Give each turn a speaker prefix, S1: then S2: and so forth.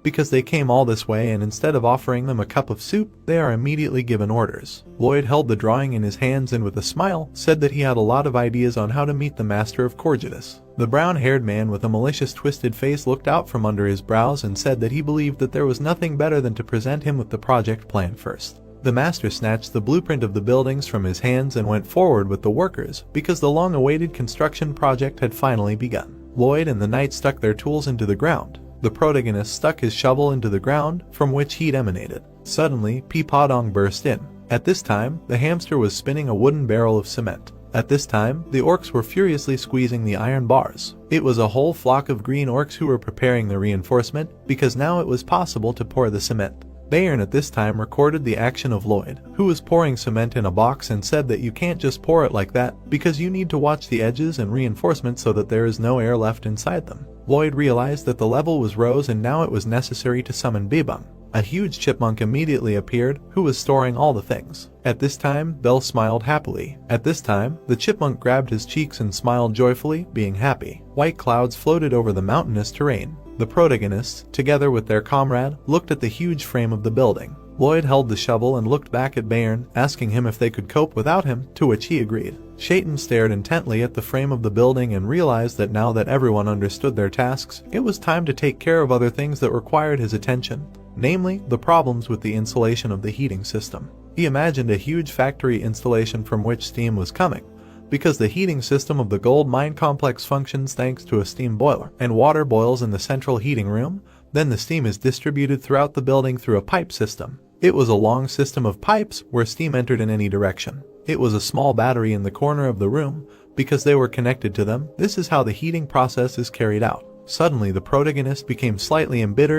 S1: because they came all this way and instead of offering them a cup of soup, they are immediately given orders. Lloyd held the drawing in his hands and with a smile said that he had a lot of ideas on how to meet the master of Corgidus. The brown-haired man with a malicious twisted face looked out from under his brows and said that he believed that there was nothing better than to present him with the project plan first. The master snatched the blueprint of the buildings from his hands and went forward with the workers because the long-awaited construction project had finally begun. Lloyd and the knight stuck their tools into the ground. The protagonist stuck his shovel into the ground, from which heat emanated. Suddenly, Peepodong burst in. At this time, the hamster was spinning a wooden barrel of cement. At this time, the orcs were furiously squeezing the iron bars. It was a whole flock of green orcs who were preparing the reinforcement, because now it was possible to pour the cement. Bayern at this time recorded the action of Lloyd, who was pouring cement in a box and said that you can't just pour it like that, because you need to watch the edges and reinforcement so that there is no air left inside them. Lloyd realized that the level was rose and now it was necessary to summon Bebung. A huge chipmunk immediately appeared, who was storing all the things. At this time, Belle smiled happily. At this time, the chipmunk grabbed his cheeks and smiled joyfully, being happy. White clouds floated over the mountainous terrain. The protagonists, together with their comrade, looked at the huge frame of the building. Lloyd held the shovel and looked back at Bayern, asking him if they could cope without him, to which he agreed. Shaitan stared intently at the frame of the building and realized that now that everyone understood their tasks, it was time to take care of other things that required his attention, namely, the problems with the insulation of the heating system. He imagined a huge factory installation from which steam was coming, because the heating system of the gold mine complex functions thanks to a steam boiler, and water boils in the central heating room, then the steam is distributed throughout the building through a pipe system. It was a long system of pipes where steam entered in any direction. It was a small battery in the corner of the room, because they were connected to them. This is how the heating process is carried out. Suddenly the protagonist became slightly embittered